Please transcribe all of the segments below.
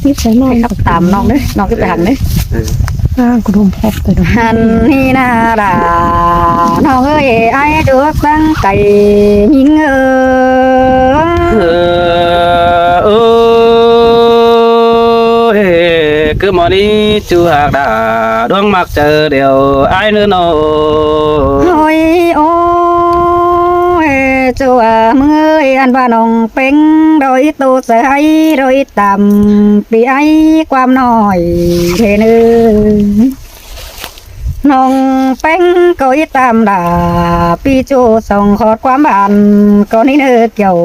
นี่ใส่น้อย ขับตามน้องเด้อน้องขึ้นไปหันเด้อ กระดุมพบแต่ด หันนี่นาดาน้องเอ้ยไอ้เดือกตั้งไก่ยิงเอcứ mò đi chú hạc đã đoán mặc chờ điều ai nữa nô โอ้ยโอ้ยจัวมึงเอ้ยอันว่าน้องเป็งโดยตูเสยโดยต่ำปีไอ้ความน้อยเทนึงน้องเป็งก็อีตามด่าปีจูส่งขอดความบานก็นี่เนื้อเกี่ยว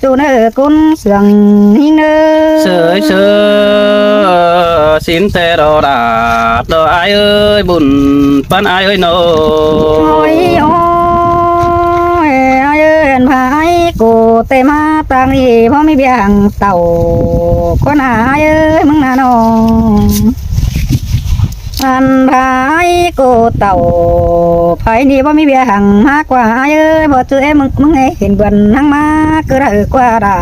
จูเนื้อกุ้นเสียงนี่เนื้อ sơi sơ xin tê đồ đã đồ ai ơi buồn pan ai ơi nô โอ้ยโอ้ยไอ้เอ็นพายกูเตมาตังอีเพราะไม่เบียงเต่าคนหายเอ้ยมึงน่ะน้องอันพายกูเต่าไผนี่ว่ามีเบียหังมากกว่าเอ้ยบ่จื้อมึงไงเห็นเบิ่นทั้งมาก็ได้กว่าด่า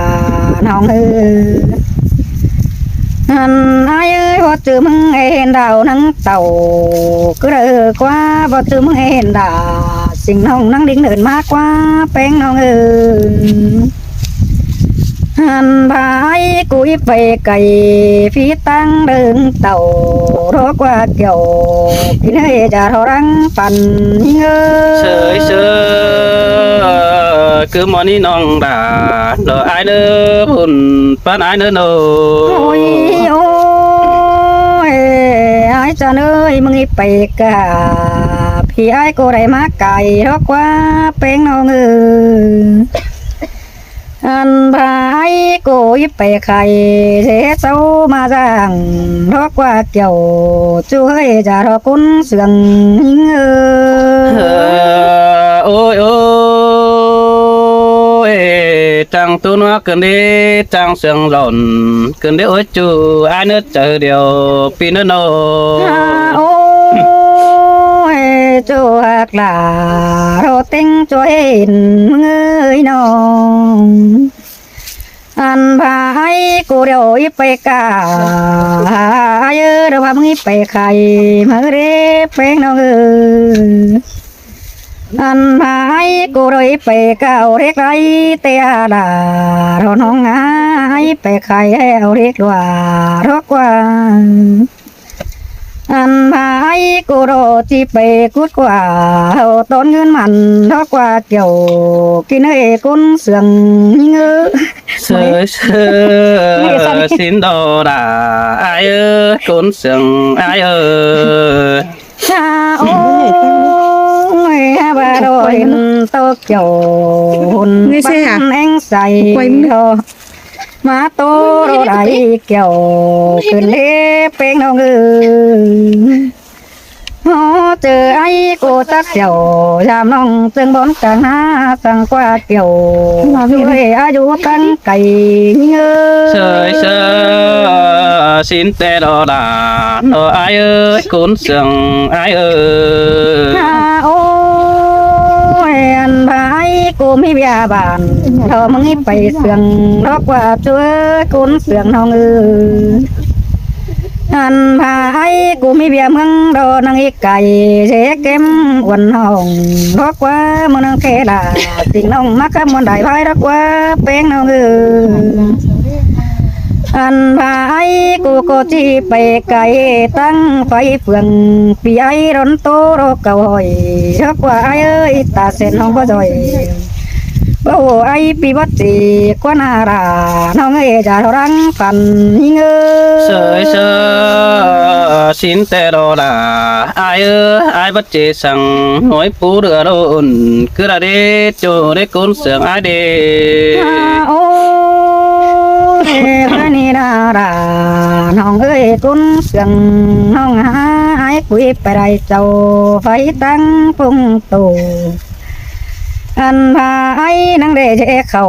น้องเอ้ยอันเอ้ยบ่จื้อมึงไงเห็นดาวทั้งเต่าก็ได้กว่าบ่จื้อมึงไงเห็นด่าสิ่งน้องนั่งดิ้งเดินมากกว่าแป้งน้องเอ้ยหันพายกุยไปไก่พี่ตั้งเดินเต่ารกว่าเกี่ยวพี่เนยจะทอรังปั่นเงย sơi sơ cứ mò đi nong đã đồ ai nữa buồn pan ai nữa nô โอ้ยโอ้ยไอ้จะเนยมึงอีไปกะพี่ไอ้กูได้มาไก่รกว่าเป็นน้องเอ้ยอันพายกูอีไปไข่เสียเศร้ามาจังรกว่าเกี่ยวจูเฮ้ยจะรอกุ้นเสียงเงย ôi ôi trăng tu nó cần đi trăng sương lộn cần đi ôi chú ai nữa chờ điều pin nữa nô โอ้ยจูหักหลาโรติงช่วยเงยน้องอันพายกูเดี๋ยวอีไปกาเยอะเดี๋ยวพามึงอีไปไข่มาเรียบเป็นน้องเอออันพายกูเดี๋ยวอีไปกาเรียกไรเตียดาเราน้องง่ายไปไข่เอาเรียกว่ารกว่าอันพายกูโรจีไปกุดกว่าเอาต้นเงินมันรกว่าเกี่ยวกินเอ้กุ้นเสียงเงือ sơ sơ xin đồ đã ai ơi cốn sương ai ơi ชาโอ้ยบาโดยโตเกี่ยวหุ่นปั้นแองใส่เธอมาโตโรไดเกี่ยวขึ้นเล็บเป็นน้องเอ๋ยโอ้เจอไอ้กูตักเกี่ยวยามน้องจึงบนกลางหน้าสั่งกว่าเกี่ยวด้วยอายุตั้งไก่เงย sơi sơ xin tê đồ đã đồ ai ơi cốn sương ai ơi โอ้ยอันพายกูมีเบียบานเธอมึงไปเสียงรอกว่าช่วยกุนเสียงน้องเอ๋ยอันพายกูมีเบียมึงโดนางอีไก่เช็คเก็มวันห้องรอกว่ามึงนังแค่ด่าสิ่งน้องมักกับมันได้พายรอกว่าเป็นน้องเอ๋ยอันพายกูก็จีไปไกลตั้งไฟเฟืองปีไอร้อนโตโรกเก่าหอยชักว่าไอเอ้ยตาเส้นน้องบ่จอยบ่ไอปีบัดจีกว่านาราน้องเอ้ยจะรังฝันเงย sơi sơ xin tê đồ đã ai ơi ai bắt chế sang nói phú đưa đồn cứ là đi chỗ để cốn sương ai đi โอ้ยพระนิราราน้องเอ้ยกุนเสียงน้องหายคุยไปได้เจ้าไฟตั้งปุ่งตู่อันพายนังเดเจเข้า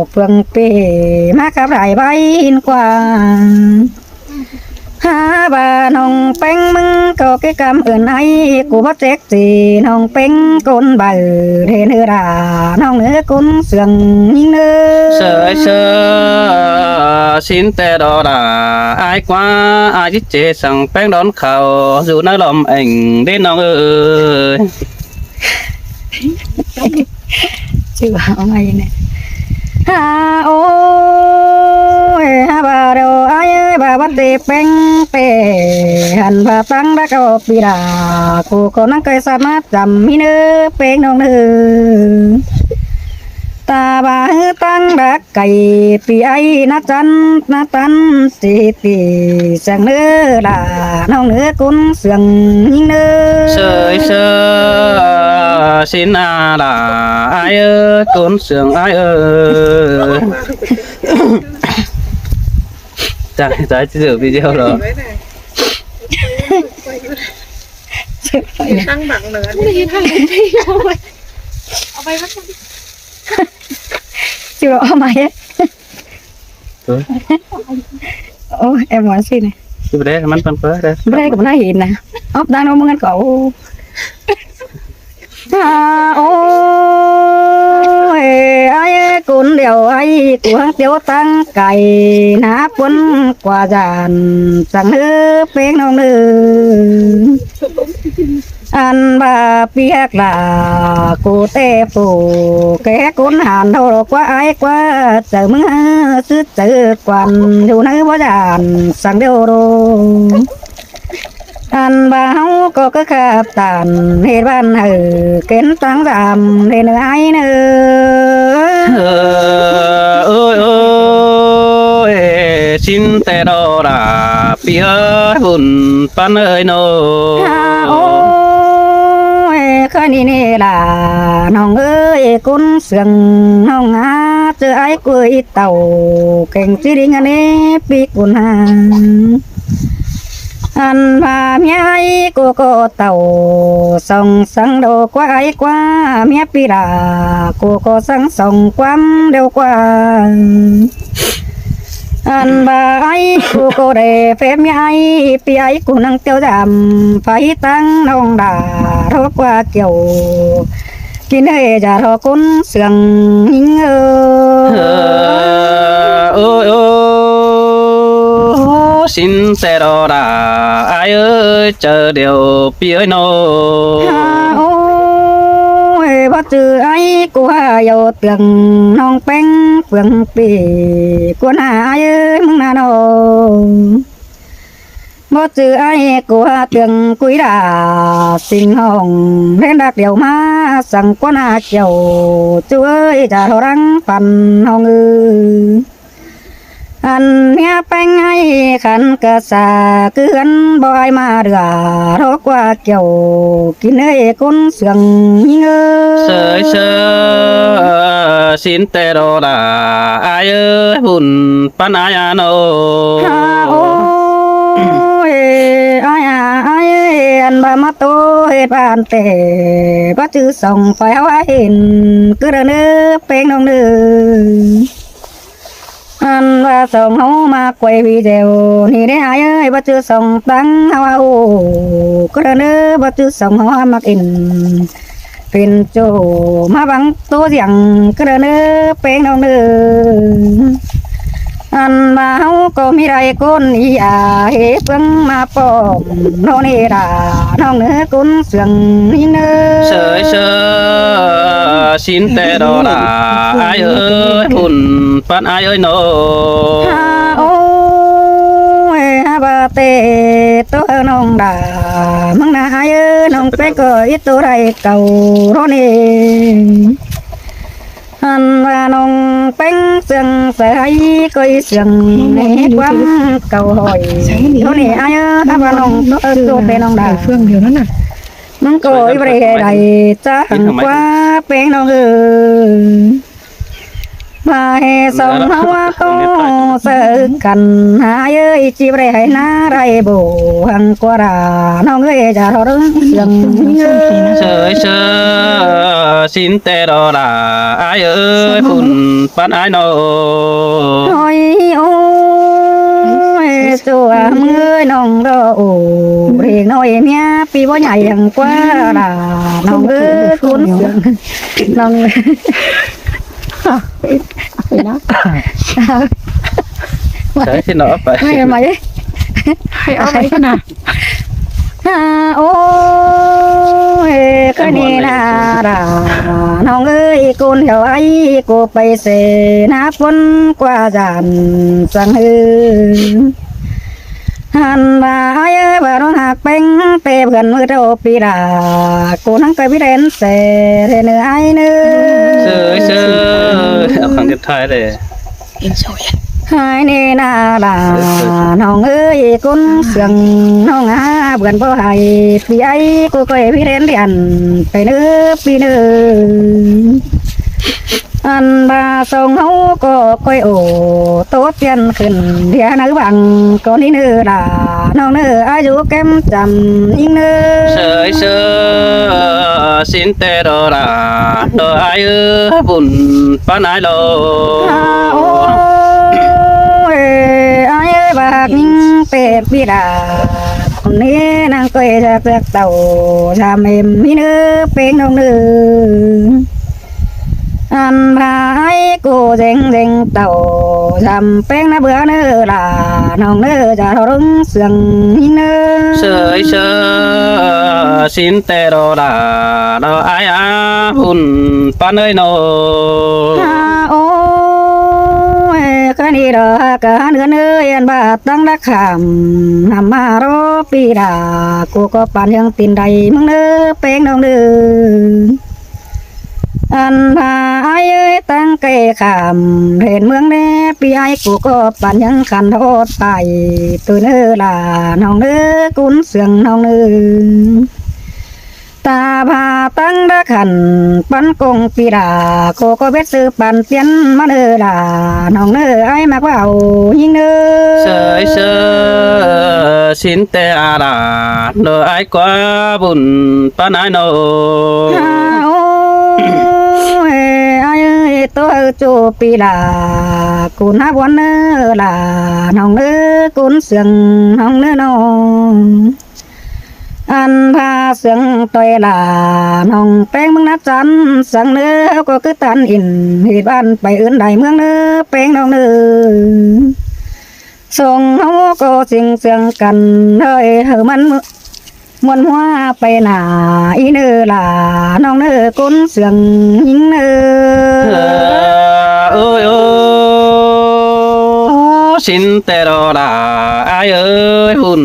เฟืองปีมากับไรใบหินกว่าหาบ่าน้องเป็งมึงก็กิกรรมอื่นไอ้กูบ่เจ็กจีน้องเป็งกุนบ่เทเนื้อราน้องเนื้อกุนเสียงยิงเนื้อ sợi sơ xin tè đỏ là ai quá ai chỉ chế sang bánh đón khẩu dù nó lòm ảnh đến nó ơi ชื่อว่าเอาไงเนี่ยฮาโอ้ยฮาบาเดไอ้บาบัดเดเป็งเปหันพาตั้งรักเอาปีดากูก็นั่งเคยสามารถจำมีเนื้อเป็งน้องเนื้อตาบาตั้งรักไก่ปีไอ้นัจันนัตันสิตีเสียงเนื้อด่าน้องเนื้อกุนเสียงยิงเนื้อ sơi sơ xin à là ai ơi cốn sườn ai ơi Trời trời chỉ được video rồi ตั้งบังเลยไม่ได้ทำไม่เอาไปวัด chưa rõ mày á Ừ. ô em nói xin này Chứ đây mình phân phối đây đây cũng nói hiện nè ốp đang đâu mà ngăn cậu à ôi ai cũng đều ai của tiêu tăng cày ná quân quả giàn chẳng hứa phép nông nữ anh bà biết là cô tê phủ cái cuốn hàn đâu quá ai quá chờ mừng sức chờ quan dù nữ bó giàn sang đều đồ anh bà không có cái khắp tàn hết ban hử kén tăng giảm nên ai nữa ôi ôi xin tè đỏ là phía hùn pan ơi nô ôi khơi nè là nòng ơi cún sườn nòng á chơi ai cười tàu kèn chỉ đi nghe nè bị cún hàng anh và mẹ cô tàu sông sang đồ qua ai qua mẹ pi là cô sang sông quắm đều qua anh và ai cô để phép mẹ ai pi ai cô năng tiêu giảm phải tăng nông đà rốt qua kiểu kín hệ giả rô cún sườn hình ôi xin tè đỏ là ai ơi chờ điều pi ơi nô ôi bắt chữ ai của yêu tiếng nong bánh phượng pì của ai ơi mừng nào nô bắt chữ ai của tiếng quý đà sinh hồng lên đặc điều ma sang của na chiều chú ơi trả thọ đắng phần hồng ư anh nghe bánh ai khăn cà sa cứ ăn bòi mà được đó qua kiểu kín nơi con sườn nhớ sơi sơ xin tè đỏ là ai ơi hùn pan ai à nô ôi ai anh bà mắt tôi hết bàn tệ bắt chữ sòng phải hoa hình cứ đỡ nước bánh nông nước anh và sông hấu mà quay video thì để ai ơi bắt chước sông tăng hoa ô có đứa nữa bắt chước sông hoa mặc in phiền chỗ mà bằng tô rằng có đứa nữa bén đông nữa anh mà hấu có mi đây con ý à hết vâng mà bom nó nè đã nó nữa con sườn nữa sơi sơ xin tè đỏ là ai ơi hùn pan ai ơi nô ôi bà tê tôi nông đà mong là ai ơi nông bé có ít tôi đây cầu đó nè anh và nông bánh sườn sẽ hay coi sườn nè quắm cầu hỏi đó nè ai ơi bà nông tôi bé nông đà phương điều đó nè mong coi về đây chẳng quá bé nông ơi mà hè sông hoa có sợ cần hai ơi chi về hay na đây bồ hàng qua đà nó người già thọ đứng dần sơi sơ xin tè đỏ là ai ơi hùn pan ai nô ôi ôi chùa mưa nông đô thì nói mía pi bó nhảy hàng qua đà nó người cuốn nông ใช้ที่เนาะไป ไม่ไหม ให้เอาไปกันนะ โอ้ยก็นี่นาดาน้องเอ้ยกูเหี่ยวไอ้กูไปเสนาฝนกว่าจันสังฮือหันมาเอ้ยบ่าร้องหักเป็งเปเพื่อนมือเท่าปีดากูนั่งไปพี่เรนเสเรเนื้อไอ้เนื้อ เซยเอาครั้งสุดท้ายเลย หายนี่นาดาน้องเอ้ยกุนเสียงน้องอาเบื่อนบ่ให้พี่ไอ้กูก็พี่เรียนเรียนไปเนื้อปีเนื้ออันบาส่งเฮาก็ค่อยโอโตเปลี่ยนขึ้นเดียวนักบังก็นี่เนื้อดาน้องเนื้ออายุแก้มจำยิ่งเนื้อ เซยสินเตโรราโดอายุบุญปานายโล โอ้ยไอ้บากนิ่งเป็ดปีดาคนนี้นางก็จะเปลือกเต่าชามเอ็มมีเนื้อเป็นน้องเนื้ออันพายกูเจ๋งเจ๋งเต่าชามเป็นนะเบื่อเนื้อลาน้องเนื้อจะทอรุ่งเสียงยิ่งเนื้อ เซยสินเตโรราโดอายุบุญปานายโน โอ้ยคันนี้ดอกกันเนื้อเนื้อยันบาตั้งรักขำนำมารอปีดากูก็ปานยังตินใดมึงเนื้อเป็นน้องเนื้ออันพาไอ้ตั้งไก่ขำเห็นเมืองแน่ปีไอ้กูก็ปานยังขันโทษไปตัวเนื้อลาน้องเนื้อกุนเสียงน้องเนื้อตาพาตั้งรักขันปันกงปีดาโคก็เบ็ดซื้อปันเตียนมาเนื้อลาน้องเนื้อไอ้มากว่าเอายิงเนื้อ เซยสินเตอาราโดอายุกว่าบุญปานายโน โอ้ยไอ้ตัวจูปีลากูน่าวันเนื้อลาน้องเนื้อกุนเสียงน้องเนื้อน้องอันพาเสียงต่อยลาน้องแป้งมึงนัดจันสั่งเนื้อก็คือตันอินเหตุบ้านไปอื่นใดเมืองเนื้อแป้งน้องเนื้อส่งเขาก็สิ่งเสียงกันเฮ้ยเฮอมันมวนหัวไปหนาอีเนื้อลาน้องเนื้อกุนเสียงยิงเนื้อ เอ้ยสินเตโรราอายุบุญ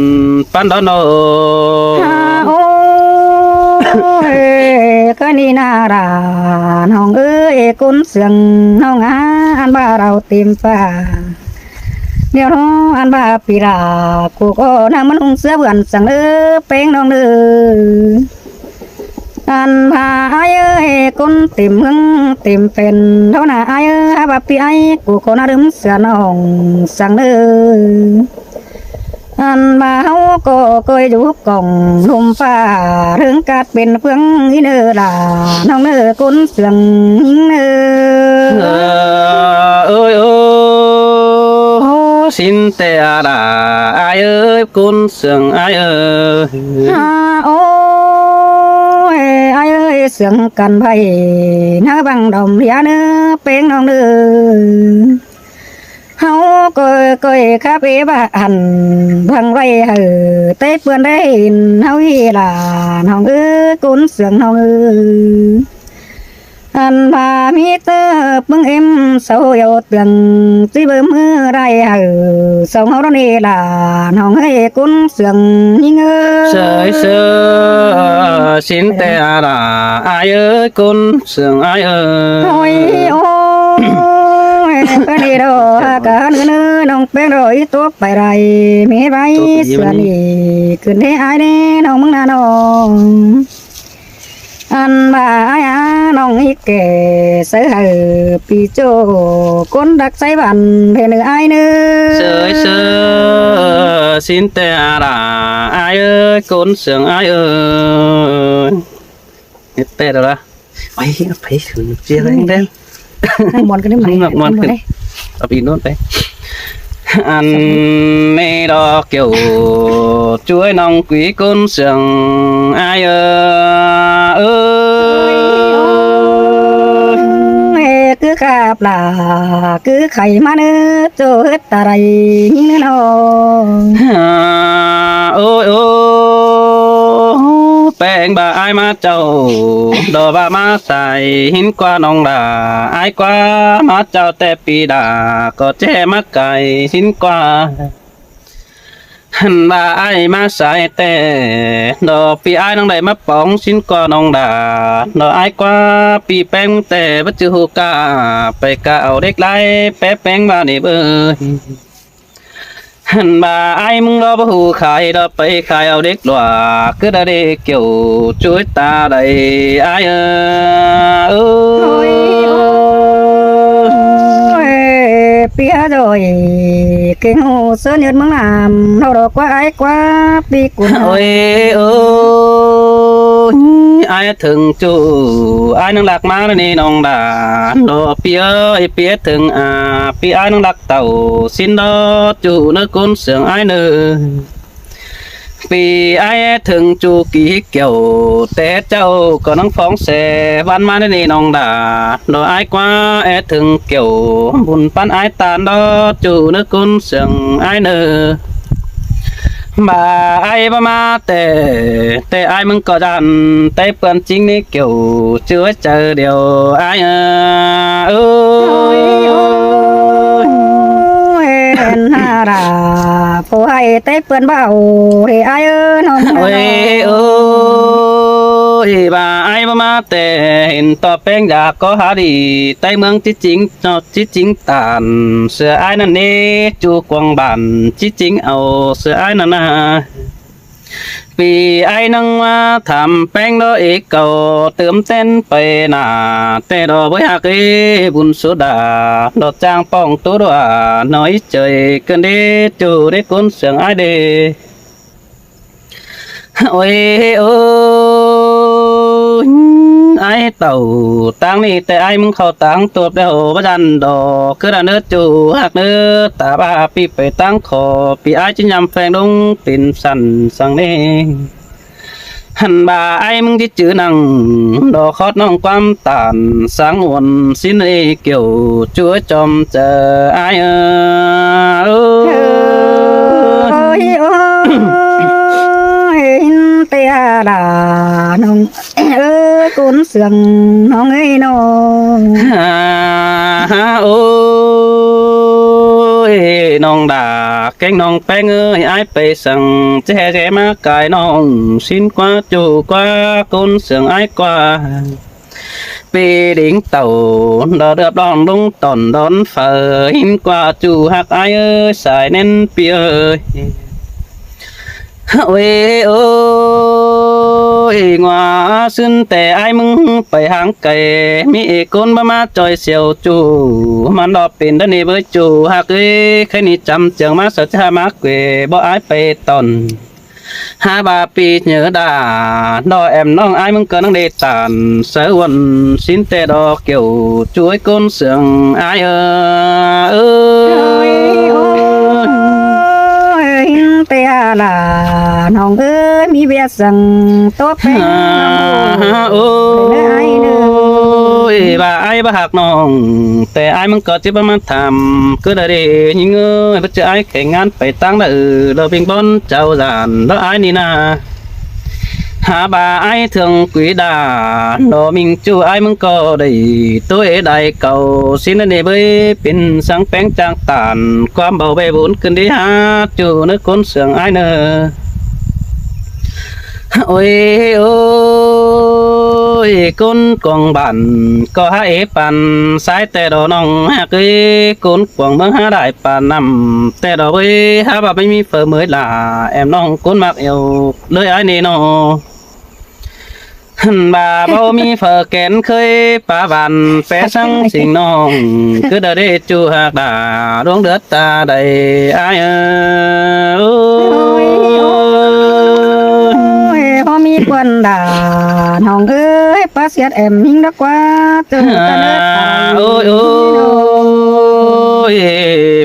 ปานโน โอ้ยก็นี่นาราน้องเอ้ยกุนเสียงน้องอันบ้าเราเต็มป่าเดี๋ยวน้องอันบ้าปีรากูก็นางมันองเสือเบื่อนสั่งเป็งน้องอันพาไอ้กุนเต็มเมืองเต็มเป็นเท่าน่ะไอ้บ้าปีไอ้กูก็น่าลืมเสือน้องสั่งอันมาเฮาก็เคยอยู่กล่องนุ่มฟ้าถึงกัดเป็นเพื่องอีเนื้อลาน้องเนื้อกุนเสียงยิงเนื้อ เอ้ยสินเตอาราอายุกุนเสียงอายุ โอ้ยไอ้เสียงกันไผน้าบังดอมเรียเนื้อเป็นน้องเนื้อเฮาก็คาเฟ่บ้านพังไรเต้เปื้อนได้เฮาอีลาน้องกุนเสียงน้องอันพามีเตอมึงเอ็มเสาเยาเตืองจีเบมือไรสองเฮานี่ลาน้องกุนเสียงยิงเซยสินเตอาราอายุกุนเสียงอายุ โอ้ยโอ้ยก็นี่ดอกกันเนื้อน้องเป็นรอยตัวไปไรมีไรเสือนี่ขึ้นได้ไอ้เด้น้องมึงน่ะน้องอันบ่าน้องอีแก่เสือปีโจคนดักใส่บันเพนไอ้เนื้อ เซยสินเตอาราอายุกุนเสียงอายุเฮ็ดแต่ละไปถึงเจียอะไรเด้ มอนกันได้ไหม มอนขึ้นเอาปีโน้นไปอันนี้ดอกเกี่ยวช่วยน้องquý con sừng ai ơi cứ cà là cứ khẩy mà nữa cho hết ta đây nữa nó ôi ôi bèn bà ai mà châu đồ bà mà xài hin qua nông đà ai qua mà châu tè pi đà có che mắt cày hin qua bà ai mà xài tè đồ pi ai nông đầy mắt bóng xin qua nông đà đồ ai qua pi bèn tè bất chư hù caไปกะเอาเด็กไล่แป๊ะแป้งบ้านนี่เบยbà ai mong đó bố hù khai đó bay khai ao đếch lòa cứ đã đi kiểu chuối ta đầy ai ôi phía rồi cái hồ sơ nhật mong làm đâu đó quá ai quá bi cuốn ôi ai thường chủ ai năng lạc má này nong đà nó phía thường phía ai năng lạc tàu xin đó chủ nó côn sướng ai nữa vì ai thường chủ ký kiểu té châu có năng phóng xe văn má này nong đà nó ai quá ai thường kiểu buồn pan ai tàn đó chủ nó côn sướng ai nữa bà ai mà tệ ai mừng có đàn tệ phần chính này kiểu chưa chờ điều ai hẹn hà ra phố hay tệ phần bảo thì ai nó ôi bà ai mà tệ hiện tỏ bén già có há đi tây mương chí chính tàn sửa ai nè nê chu quang bản chí chính ao sửa ai nè na vì ai năng thảm bén đó ý cầu tươm tênไปnà tê đó với hạc ý buồn số đà đó trang phong tố đòa nói trời cơn đi chủ để cuốn sướng ai đi ôi ôi ai tàu tăng đi tại ai muốn khâu tăng tuột đeo bắt đàn đò cứ là nước chủ hạt nước ta ba pi phải tăng khổ pi ai chỉ nhằm phèn đông tin sẵn sang đi hẳn bà ai muốn cái chữ năng đò khót nong quam tàn sáng nguồn xin đi kiểu chúa chom chờ ai ơi tia là nông cuốn sườn nó ngây nó ôi nong đà cánh nong beng ơi ai pe sằng che má cài nong xin qua chủ qua côn sườn ai qua về đỉnh tàu đò đập đòn đúng tòn đón phở hin qua chủ hạc ai ơi xài nên pi ơi ôi ôi ngoa xin tè ai mừng phải hàng cày mi côn ba ma trời siêu chủ mà đò pin đó nè với chủ hạc ơi khi ni chăm trường má sợ cha má quê bỏ ai phải tòn hai ba pi nhớ đà đò emน้องai mừng cơn năng đề tàn sở quần xin tè đò kiểu chuối côn sườn ai ơi tia là nông ơi mi biết rằng tốt bên ôi bà ai bà hạc nongแต่ai mong có chứ bà mà thầm cứ đợi đi những ơi bất chợt ai kể ngán phải tăng là đâu bình bon trao giàn đó ai nì na hà bà ai thường quý đà đó mình chú ai mong có đầy tôi đại cầu xin anh đi với pin sáng bén trang tàn quan bảo vệ vốn cần đi hát chú nước côn sườn ai nơ ôi ôi côn quảng bản có hai bàn sai tè đồ nong hạ cái côn quảng băng hai đại bàn nằm tè đồ với hai bà bánh mì phở mới là em nong côn mặc yêu lưỡi ai nè nó bà bao mi phở kén khơi bà bàn phé sang xinh nong cứ đợi để chu hạc đà đuông đứt ta đầy ai có mi quần đà nong ơi bác sĩ em mình đã qua từ ôi ôi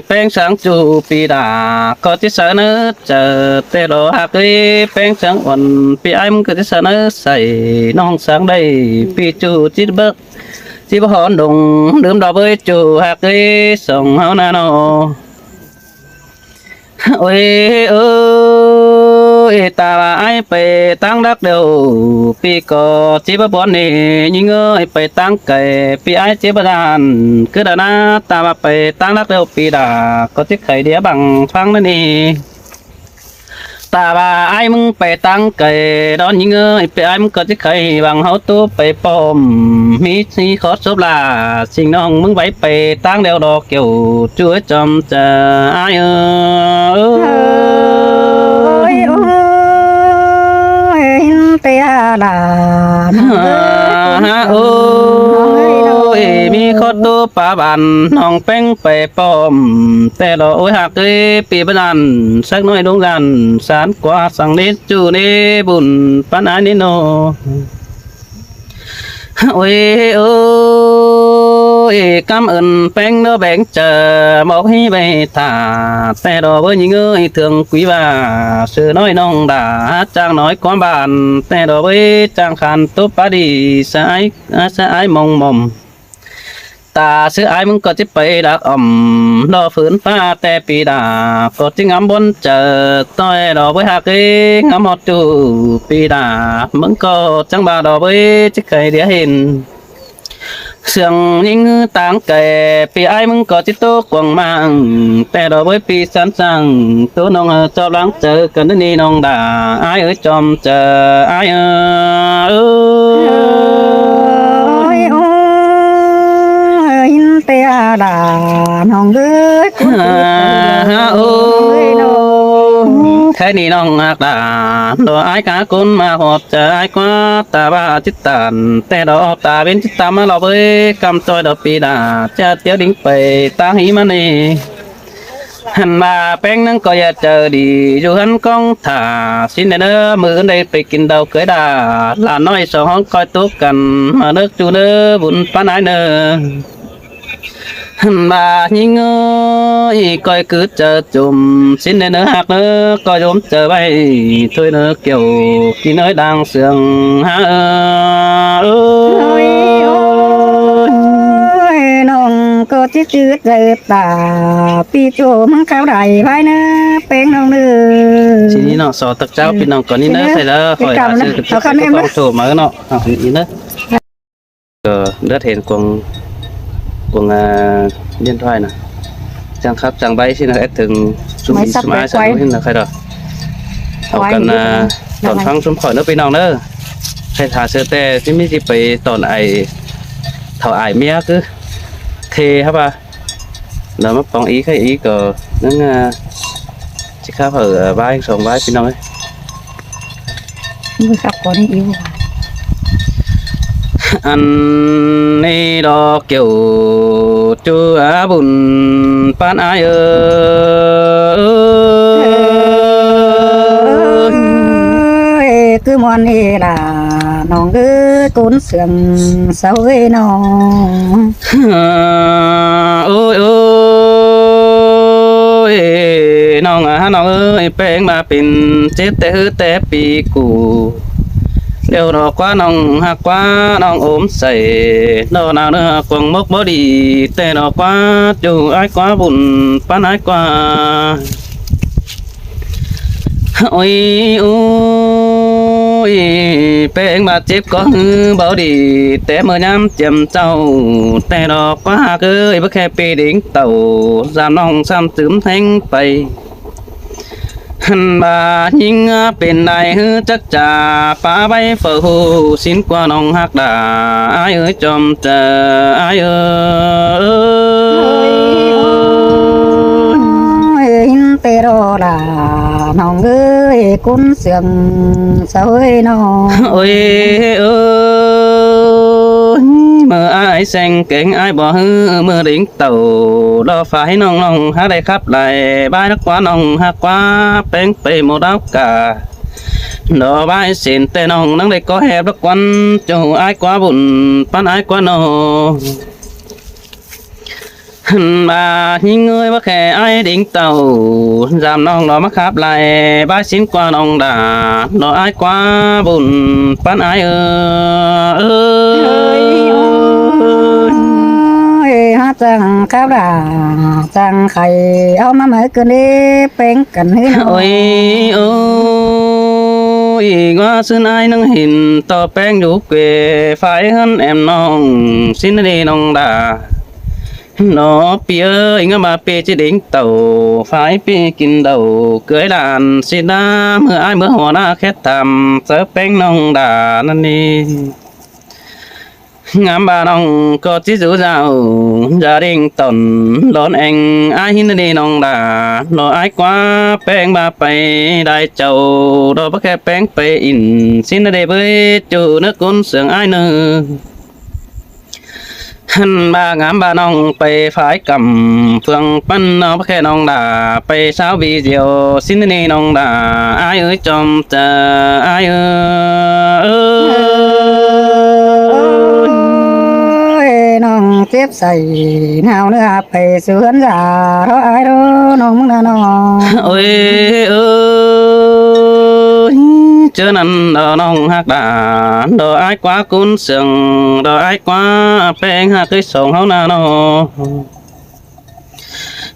bén sáng chu pi đà có tí sợ nữa chờ tê đồ hạc ơi bén sáng quần pi ai cũng có tí sợ nữa xây nong sáng đây pi chu chít bước chỉ bảo hòn đồng đơm đỏ với chủ hạt cái sông hao na nó ôi ơi ta là ai phải tăng đắc đều pi có chỉ bảo bọn này nhưng ơi phải tăng cái pi ai chỉ bảo đàn cứ đàn na ta mà phải tăng đắc đều pi đã có chiếc khởi đĩa bằng phăng đó nè ta bà aiมึงไปตั้งไก่ดอนยิงเอ้ยไปaiมึงก็จะเคยบังเฮาตู้ไปปอมมีสีขอสบลาสิ่งน้องมึงไว้ไปตั้งเดียวดอกเกี่ยวช่วยจอมจะอ้ายเอ้ยโอ้ยเตียดาโอ้ยมีขอตู้ป่าบันน้องแป้งไปปอมแต่ดอกโอ้ยหักเอ้ยปีบันสักน้อยดวงกันสารกว่าสังนิดจูนี่บุญปานายนี่โนโอ้ยโอ้ยcảm ơn bánh nó bánh chờ một hi bề thả xe đò với những người thường quý bà sự nói nông đã trang nói có bàn xe đò với trang khăn tốt ba đi sai mong mong ta sự aiมึงก็จะไปดักรอฝืนฟ้าแต่ปีดาก็จะงำบนเจอต้อยดอกไว้หักเองงำหมดจูปีดามึงก็จังบาดอกไว้จะเคยเดียเห็นเสียงยิงต่างแก่ปีไอ้มึงก็จะโตกว่างมังแต่ดอกไว้ปีสันสังตัวน้องจอบหลังเจอกันนี่น้องด่าไอ้เอ้ยจอมเจอไอ้เอ้ยเตียดาน้องเอ้ยโอ้ยแค่นี้น้องหักดาดอกไอ้กาคนมาหอบใจกว่าตาบ้าจิตตันแต่ดอกตาเป็นจิตตามาหลอกเอ้ยกำจอยดอกปีดาจะเตี้ยวดิ้งไปตาหิมันนี่หันมาแป้งนั่งก็อย่าเจอดีอยู่หันกองถ่าสิ้นเด้อมือได้ไปกินดาวเกยดาหลานน้อยสองห้องคอยตุกกันมาเลิกจูเด้อบุญปานายเด้อbà nhìn ơi coi cứ chờ chùm xin đến nữa hạt nữa coi ốm chờ bay thôi nữa kiểu khi nơi đang sương ha ơi nong có chiếc chữ dây tà pi chỗ mang khao đầy vai nữa bén nong nữa chỉ nó sò tật cháu pi nong còn ní nữa phải là khỏi sự con chỗ mới nó ý nữa đất hiện cùng điện thoại nè chẳng khắp chẳng bay xin là thường zoom in smart sao hin là khai đó học cần tổn phăng xuống khỏi nước bên nòng nữa khai thả sơ tè thì mới chỉ phải tổn ai thảo ai mía cứ thề hả bà là mất bóng ý khai ý cờ nó chỉ khắp ở vai sống vai bên nòng ấy người khắp có này yêu anh đi đó kiểu chú á bùn pan ai cứ mòn đi là nòng cứ cún sườn sao ấy nó ôi ôi nòng ơi bèn mà pin chết té hư té pi cù đều đó quá nòng hạt quá nòng ốm sậy đó nào nữa quăng mốc bó đi tê đó quá chú ai quá buồn pan ai quá ôi ôi bèn mà chết có hư bảo đi té mờ nhám chầm trâu tê đó quá cứ bất khe pi đỉnh tàu giam nòng xăm tướm thanh bay bà nhìn bên này hư chắc chả phá bay phở hù xin qua nòng hạc đà ai ơi chom chờ ai ơi tê đó là nòng ơi cún sườn sao ấy nó ôi ơi mơ ai xanh cảnh ai bỏ hư mơ đỉnh tàu đó phải nòng nòng hát đây khắp lại bay nước quá nòng hát quá bén bề một đáo cả đó bay xin tên nòng nắng đây có hẹp đất quanh cho ai quá buồn pan ai quá nô bà nhìn người bác khẽ ai đỉnh tàu giảm nòng đó mắc khắp lại bay xin qua nòng đà đó ai quá buồn pan ai ơi ยฮะจังข้าวดาจังไข่เอามาเหมือกันดิเป็นกันให้หน่อ ôi ย ôi ngõ xuân ai nâng hình to bén đủ quê phải hơn em nong xin đi nong đà nó bia ơi ngã mà bia chỉ đỉnh tàu phải bia kinh đầu cưới đàn xin đá mưa ai mưa hoa na khét thầm sớ bén nong đà năn đi ngắm bà nong có chỉ dụ dạo gia đình tồn đón anh ai hin đi nong đà lo ai quá bén bà bay đại châu đó bắt kẹp bén bay in xin đi với chủ nước cún sương ai nữa hắn bà ngắm bà nong bay phải cầm phương pan nó bắt kẹp nong đà bay sao vì diệu xin đi nong đà ai ơi trong chờ ai ơiน้องเจ็บใส่หนาวเนื้อไปสวนยาเพราะไอ้ดูน้องมึงนะน้อง ôi ơi chớ năn đò nong hạc đà đò ai quá cún sừng đò ai quá beng hạc cái sông háo na nó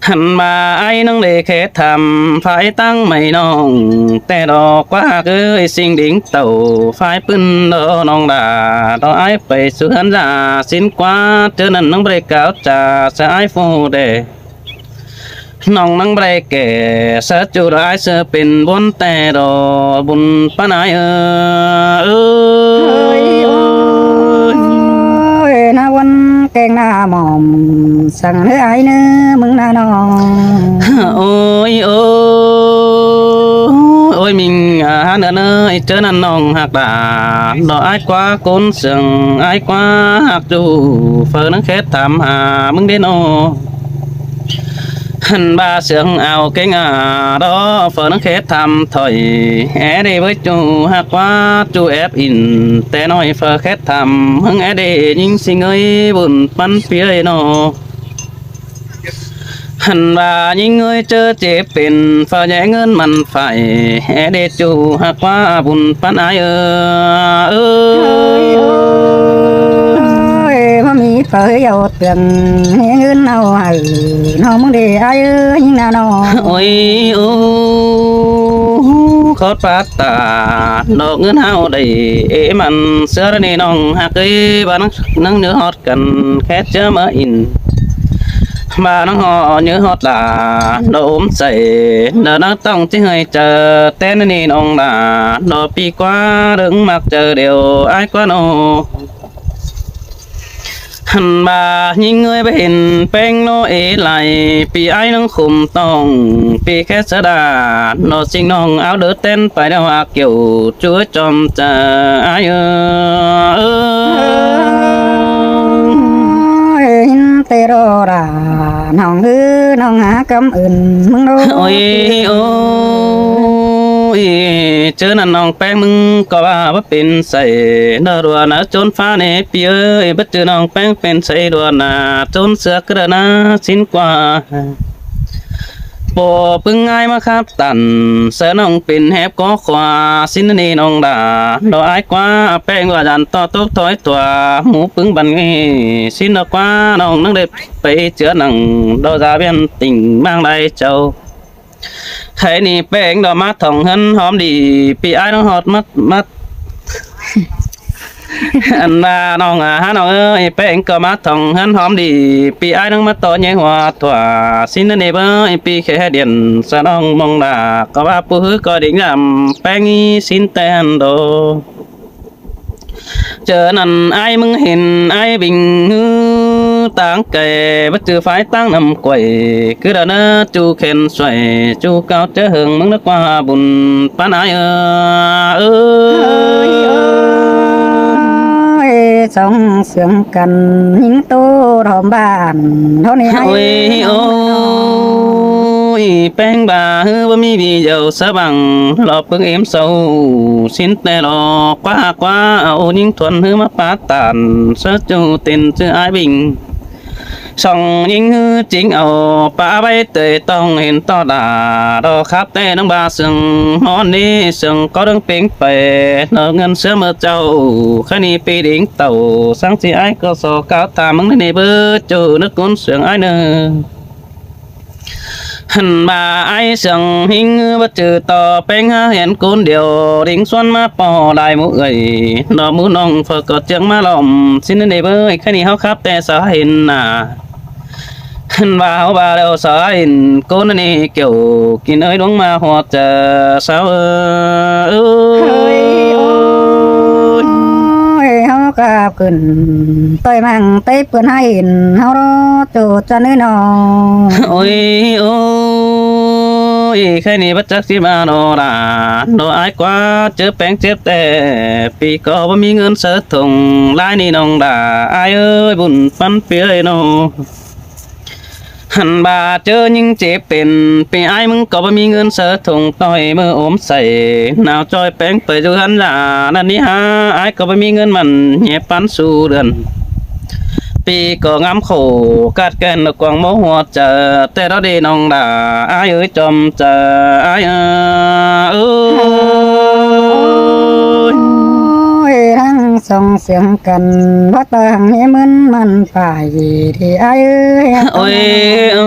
hẳn mà ai nâng để khét thầm phải tăng mày nongแต่ดอกquá cứ sinh đỉnh tàu phải pưng đò nong đà đò ai phải sự hấn giả xin quá chớ năn nâng bề cáo trà sẽ ai phù đềน้องนั่งเบรกเกสะจูได้เสเป็นบนแต่ดอบุญปานายเอ้ยโอ้ยนาวันแกงหน้าหม่อมสั่งให้ไอ้เนื้อมึงนะน้อง โอ้ยโอ้ôi mình hát nữa nơi chớ năn nong hạc đà đò ai quá côn sừng ai quá hạc dù phơ nắng khét thảm hà mừng đến ô hắn ba sướng ao cái ngà đó phở nó khét thăm thời é đi với chú hát quá chú ép in té nói phở khét thăm hưng é đi nhưng xin ơi buồn bắn phía nó hắn ba những người chớ chếเป็นphở nhẹ ngân mặn phải é đi chú hát quá buồn bắn ai ơi พ่อมีเผยเอาเตือนให้เงินเอาให้น้องมึงได้ไอ้เอ้ยนะน้อง ôi ô khót phát tà đọc ngân hao đầy ế mặn sữa này nong hạc ấy bà nắng nhớ hót cần khét chớ mơ in bà nắng họ nhớ hót là đồ ốm dậy nở nó tông chứ hơi chờ tên này nong là đồ pi quá đứng mặc chờ đều ai quá nô hắn bà nhìn người bên bên nó ế lại vì ai nâng khum tông vì khét sơ đà nó sinh nong áo đỡ tên phải đeo hoa kiểu chúa trong chờ aiหินเตโรราน้องน้องหากำอื่นมึงรู้ ôi ôi chớ năn nong beng mừng có ba bất bên say nở đùa nở trốn phá nè pi ơi bất chớ nong beng bên say đùa nà trốn sữa cứ na xin qua bộ pưng ai mà khắp tần sớ nong bên hẹp có khoa xin đi nong đà đồ ai quá beng và dàn to tốt thói tòa mũ pưng bàn nghe xin nó quá nong nâng đẹpไปchữa nằng đồ ra bên tình mang lại châu thấy nì beng đỏ mắt thòng hân hóm đi bị ai nó hot mắt anh ba nong ha nong ơi beng có mắt thòng hân hóm đi bị ai nó mắt to nhẹ hòa thỏa xin nó nếp ơi bị khẽ điện sa nong mong là có ba pu hứ có định làm beng xin tên đồ chờ nằn ai mừng hình ai bình ngư táng kề bất trừ phái táng nằm quẩy cứ đợt nữa chu khen xoay chu cao chớ hưởng mừng nước qua bùn bán ai ơi ส่งเสียงกันหิงโตรอมบ้านเท่านี้ให้ ôi ôi beng bà hư bơ mi vì giàu sơ bằng lọp bưng em sâu xin tè lọ quá ô những thuần hư mắc phá tàn sơ chu tiền chứ ai bình ส่องยิงจริงเอาป้าใบเตยต้องเห็นต่อดาดอครับแต่น้องบาซึ่งหอนนี้ซึ่งก็ต้องเป็นไปเนเงินเสือเมื่อเจ้าขณีปีดิ่งเต่าสังสีไอ้ก็สอก้าวตามมึงในเบอร์จูนึกกุนเสียงไอ้เนอหันมาไอ้เสียงหิงว่าจือต่อเป็นเห็นกุนเดียวดิ่งส่วนมาปอได้มุเอ้ยดอกมูน้องเฟก็เจียงมาหลอมสิ้นในเบอร์ขณีเฮาครับแต่สาเห็นน่ะหันว่าเฮาบาแล้วสาเห็นกุนนี่เกี่ยวกินเอ้ยดวงมาหัวเจอสาวเฮ้ยโอ้ยเฮากราบขึ้นต่อยมั่งเตะเปื้อนให้เห็นเฮารอจูดจะเนื้อหนอ โอ้ยโอ้ยแค่นี้บัดจักสิมาโนราโนอายกว่าเจอแป้งเจ็บแต่ปีก็บ่มีเงินเสิร์ชงลายนี่น้องด่าอายเอ้ยบุญฟันเปียโนหันบาเจอยิ่งเจ็บเป็นปีอายมึงก็บ่มีเงินเสิร์ชงต่อยมืออมใส่หนาวจอยแป้งไปดูหันหลานั่นนี่ฮะอายก็บ่มีเงินมันแย่ปันสู่เดือนปีก็งามโขกัดแกนกวางโมหัวเจอแต่เราดีน้องด่าอายเอ้ยจอมเจออายเอ้ย ทั้งส่งเสียงกันว่าต่างให้มันไปที่ไอ้เอ้ย โอ้ยโอ้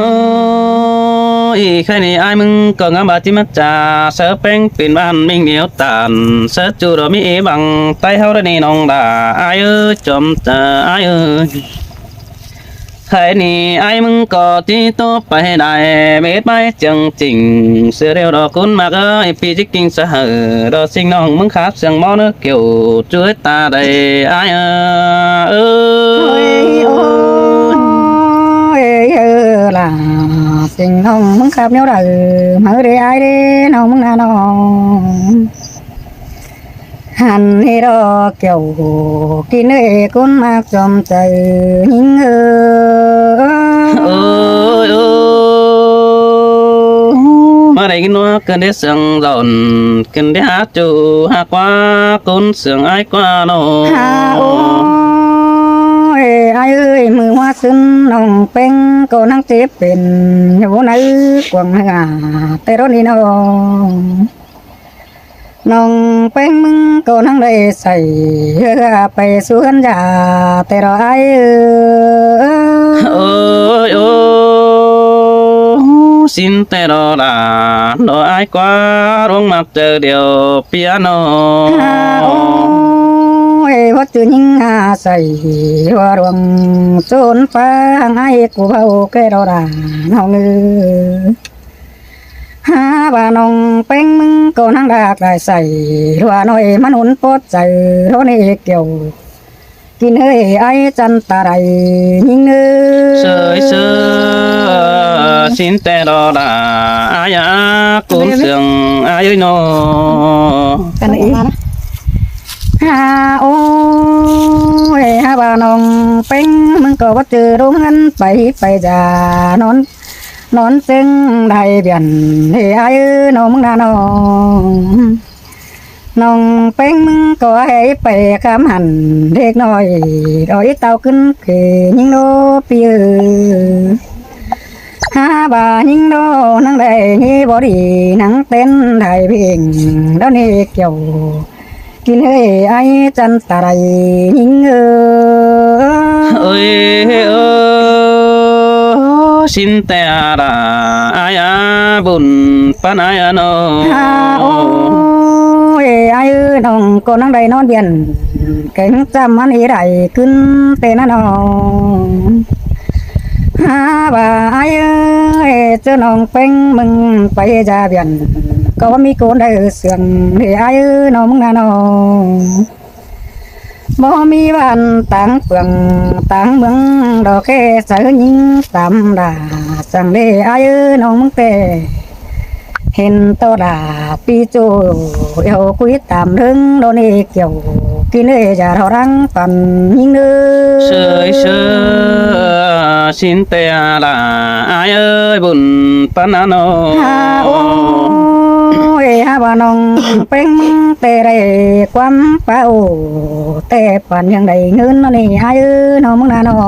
ยแค่นี้อายมึงก็งามบาจิมัจจาเสือแป้งเป็นบ้านมิงเหนียวตานเสือจูดมีเอบังใต้เฮาได้นี่น้องด่าอายเอ้ยจอมเจออายเอ้ยแค่นี้ไอ้มึงก็ที่โตไปได้เม็ดไม้จังจริงเสือเรียวดอกคุณมากเอ้ยปีจิกกิ้งสะเหอดอกสิ่งน้องมึงขาบเสียงมอเนื้อเกี่ยวช่วยตาได้ไอ้เอ้ยโอ้ยล่ะสิ่งน้องมึงขับเนี้ยได้มาเรียไอ้เด้น้องมึงน่ะน้องหันให้ดอกเกี่ยวกินเอ้คุณมากจอมใจหิงมาได้กินว่ากันได้เสียงหล่นกันได้หาจูหากว่าคนเสียงไอ้กว่าโนโอ้ยไอ้เอ้ยมือว่าซึ้งน้องเป็นก็นั่งเจ็บเป็นอยู่ในกวางหาแต่รถนี่น้องเป็นมึงก็นั่งได้ใส่ไปสวนยาแต่รอไอ้โอ้ยโอ้สินแต่รอลาโนไอ้กว่าร้องมักเจอเดียวเปียโนโอ้ยว่าตื่นยิ่งใส่ว่ารวงโจนฟ้าไอ้กูเบาแก่รอลาน้องหาว่าน้องเป็นมึงก็นั่งดากได้ใส่ว่าน้อยมันหุ่นปดใจโรนี่เกี่ยวกินเฮ้ยไอ้จันตาไรยิ่งเสยเสยสินแต่รอลาอายากุนเสียงอายโนกันอีโอ้ยหาว่าน้องเป็นมึงก็ว่าเจอรู้เงินไปจานอนซึ่งได้เบียนเฮ้ยไอ้น้องมึงน่ะน้องเป็นมึงก็ให้ไปคำหันเล็กน้อยดอยเต่าขึ้นเขยิงโดปีหาบ่ายิงโดนั่งได้ยี่บอดีนั่งเต้นได้เพลงแล้วนี่เกี่ยวกินเฮ้ยไอ้จันตาไรยิงเอ้ยสินแต่ราอายาบุญปานายโนโอ้ยไอ้น้องก็นั่งได้นอนเบียนเก่งจำมันอีไรขึ้นเต้นน้องหาบ่าไอ้เจ้าน้องเป็นมึงไปจาเบียนก็ว่ามีคนได้เสียงไอ้น้องมึงน่ะน้องบ่มีวันต่างเปลืองต่างเมืองดอกแค่เสือยิงตำดาสั่งเลยไอ้น้องมึงเตเห็นตัวดาปีโจเอวคุยตามเรื่องโดนเกี่ยวกินเลยจะเรารังปันยิงเนื้อเชยสินแต่ลาอายเอ้ยบุญปานโนโอ้ยฮาว่าน้องเป็นแต่ไรความเป้าแต่ปันยังได้เงินนี่ไอ้น้องมึงน่ะน้อ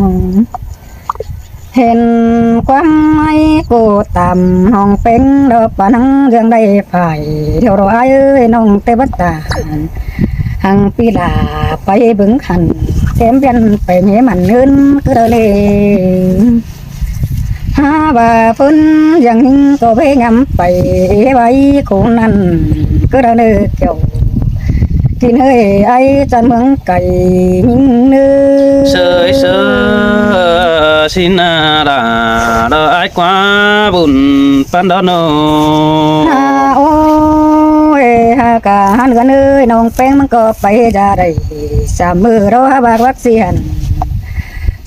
ง เห็นความไม่กูต่ำน้องเป็นดอกปานังเรื่องใดฝ่ายเดี๋ยวรอไอ้เอ้ยน้องเตบัตตาหังปีลาไปบึงขันเต็มเปลี่ยนไปเมียมันเงินก็เลยหาว่าฝนอย่างนี้ก็ไปงำไปไว้คงนั้นก็เลยเกี่ยวกินเฮ้ยไอ้จันเมืองไก่ยิงเนื้อ sơi sơ xin đà đỡ ai quá buồn pan đó nô โอ้ยหากาหันกันเอ้ยน้องแป้งมันก็ไปจะได้สามมือเราหาบากวักเสียน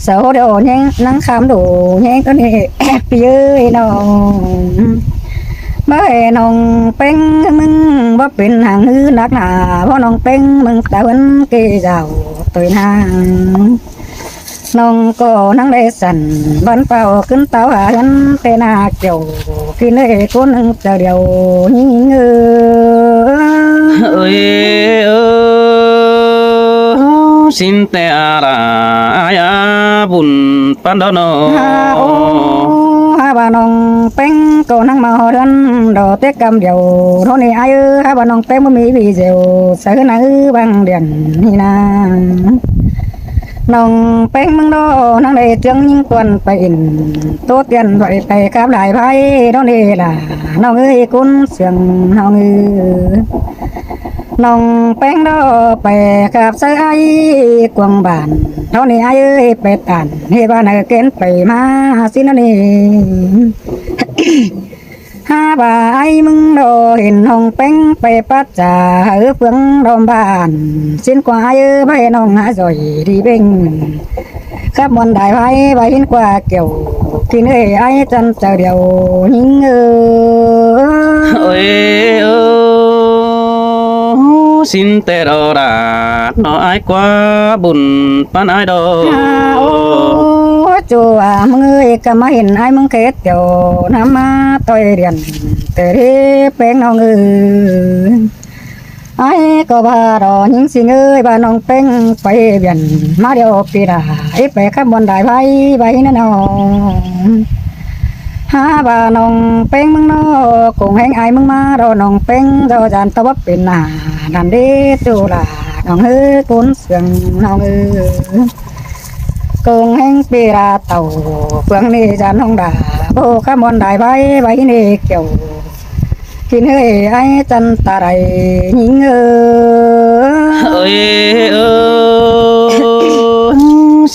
เสาเดียวแย่งนั่งคำดูแย่งก็นี่ พี่เอ้ยน้องบ่ให้น้องแป้งมึงบ่เป็นหางหื้อนักหนาเพราะน้องแป้งมึงตะวันเกเจ้าตัวนางน้องก็นั่งได้สั่นบันเป่าขึ้นเต้าหาฉันเตนาเกี่ยวกินเลยคนหนึ่งเดียวยิ่งเง ơi xin te ra ai buồn pan đó nô ฮาบานองแป้งก็นั่งมาหอดันดอกเต็กกำเดียวเท่านี้ไอ้ฮาบานองแป้งมันมีวีเดียวเสือหนังบางเดือนนี่นะน้องแป้งมึงดอนั่งได้เจียงยิ่งกวนไปอินโตเตียนไปกับหลายไพ่เท่านี้ล่ะน้องเอ้ยกุ้นเสียงน้องเอ้ยน้องแป้งดอไปกับเสือไอ้กวางบานเท่านี้ไอ้เอ้ยไปตันเฮบ้านเกณฑ์ไปมาสินะนี่ หาบ่าไอ้มึงโดเห็นน้องแป้งไปปัดจ่าเฟืองดอมบ้านสิ้นกว่าไอ้ไปน้องหาจอยดีเบ่งขับมันได้ไว้ไปหินกว่าเกี่ยวกินเอ้ยไอ้จันเจ้าเดียวยิงơi xin te đó ra nó ai quá buồn pan ai đâu โอ้จัวมึงเอ้ยก็มาเห็นไอ้มึงเกตเดียวน้ำมาต่อยเรียนแต่เรแป้งน้องเอ้ยไอ้ก็บ่ารอยิงสิเอ้ยบ้านน้องเป้งไปเบียนมาเดียวปีละไอ้ไปขับบนได้ไปนั่นน้องหาบ้านน้องเป้งมึงน้อคงแห้งไอ้มึงมารอน้องเป้งเราจานตะวับเป็นหน้าดันเด้จูละน้องเอ้ยกุนเสียงน้องเอ้ยคงแห้งปีละเต่าเฟืองนี่จานน้องด่าโบขับบนได้ไปนี่เกี่ยวกินเฮ้ยไอ้จันตาไรยิงơi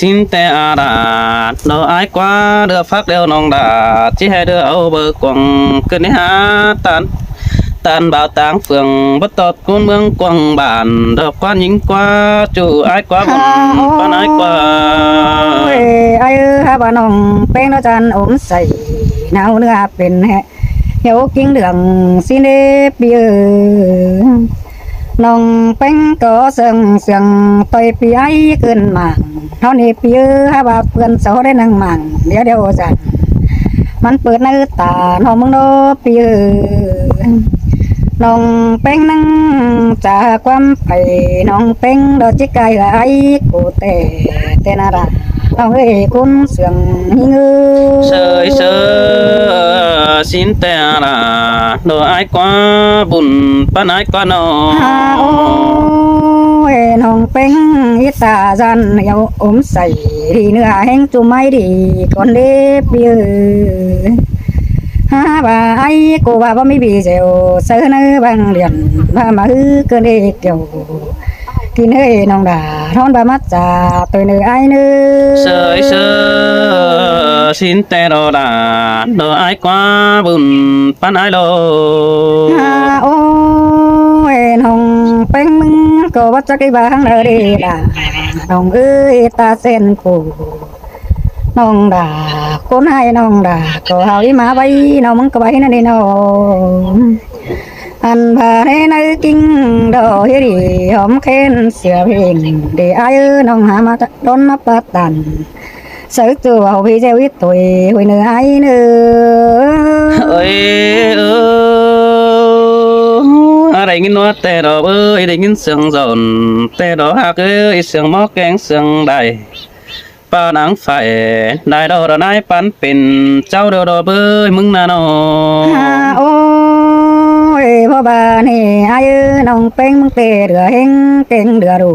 xin te ra nó ai quá đưa phát đeo nong đà chỉ hai đứa âu bờ quăng cứ này hát tan bảo táng phường bất tọt cuốn mương quăng bản đợt quan nhính qua chủ ai quá buồn con ai quá ไอ้ฮาบานองแป้งแล้วจันอมใส่หนาวเนื้อเป็นแฮะเหี่ยวกิ้งเหลืองสิเนเปียน้องแป้งก็เสียงต่อยปีไอ้ขึ้นมาเท่านี้เปียฮาบาเพื่อนเสาได้นั่งมั่งเดี๋ยวจันมันเปิดหน้าตาน้องมึงโนเปียน้องแป้งนั่งจากความไปน้องแป้งดอกจิกไก่ไอ้กูแต่นาราน้องเอ้ยคุณเสียงเงือ sơi sơ xin te ra nó ai quá buồn pan ai quá nó โอ้ยน้องแป้งอีตาจันเยาอมใส่ดีเนื้อแห้งจุ่มไม่ดีก่อนเด็บเยอะฮาบ่าไอ้กูว่าบ่มีบีเจวเสือเนื้อบางเรียนมาฮือเกินเด็กเกี่ยวกินเฮ้ยน้องด่าท้อนบามัดจ่าตัวเนื้อไอ้เนื้อ sơi sơ xin te đó ra nó ai quá buồn pan ai đâu โอ้ยน้องแป้งมึงก็ว่าจะกี่บางเลยดีล่ะน้องเอ้ยตาเส้นกูน้องด่าคนให้น้องด่าก็เอาอีมาไปน้องมึงก็ไปนั่นนี่น้องอันพาให้นายกิ้งดอกเฮดีหอมเค้นเสียเพลงเดี๋ยวไอ้น้องหามาโดนมาปัดตันซื้อตัวเอาพี่เจ้าวิตตัวหุ่ยเนื้อไอ้เนื้อ ơi đây nghìn nó tè đó ơi đây nghìn sương giòn tè đó hạc ơi sương móc cánh sương đầy ปานังไฟได้ดอกนายปันเป็นเจ้าเดอเบยมึงน่ะน้อ โอ้ยพ่อบานี่ไอ้น้องเป็งมึงเตะเดือเฮงเก่งเดือดู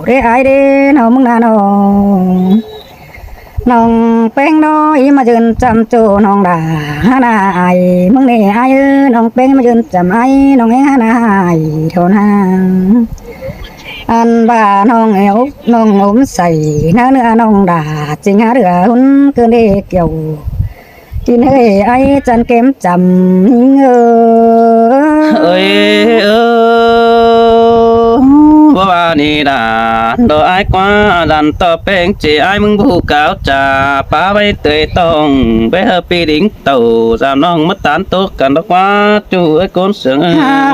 เรไอ้เด้น้องมึงน่ะน้องเป็งน้อยมายืนจำจูน้องด่าหน้าไอ้มึงนี่ไอ้น้องเป็งมายืนจำไอ้น้องเองหน้าไอ้เท่านั้นอันบ้าน้องเอวน้องอมใส่เนื้อน้องด่าจริงหาเดือหุ่นเกินเด็กเกี่ยวกินเฮ้ยไอ้จันเก็มจำเอ้ยบ่ว่านี่ด่าดอกไอ้กว่าดันต่อแป้งจีไอ้มึงผู้กาวจ่าป้าไว้เตยต้องไปเฮอปีดิ่งเต่าสามน้องมาตานตกกันดอกว่าจู่ไอ้คนเสือง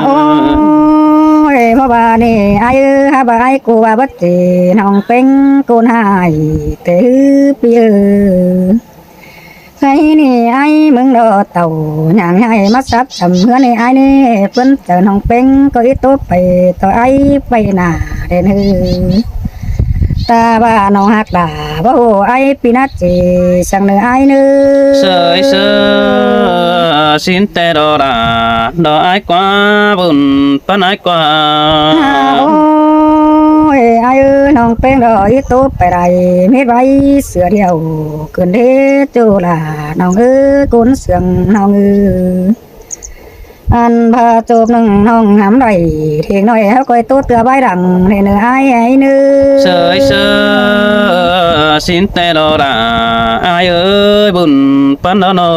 โอ้ยพ่อบานี่ไอ้ฮาบาไอ้กูว่าบัดจีน้องเป็งกูนหายเตอเปียใส่นี่ไอ้มึงดอเต่าอย่างไอ้มาซับทำเพื่อนไอ้นี่เพิ่นเจอน้องเป็งก็อีตัวไปต่อไอ้ไปหน้าเด่นฮือตาบ้าน้องหักด่าว่าโอ้ไอ้ปีนัดจีสั่งเนื้อไอ้เนื้อ เสยเสอสินแต่ดอดาดอกไอ้กว่าบุญปานไอ้กว่า โอ้ยไอ้น้องเป็นรอยตัวไปไรไม่ไว้เสือเดียวเกินเด้จูล่ะน้องกุนเสืองน้องอันพาจูบนึงน้องหำไรเทียงน้อยเขาก้อยตัวเตือใบดังในเนื้อไอ้เนื้อ เสยเสอสินแต่ดอดาไอ้เอ้ยบุญปานดอนอ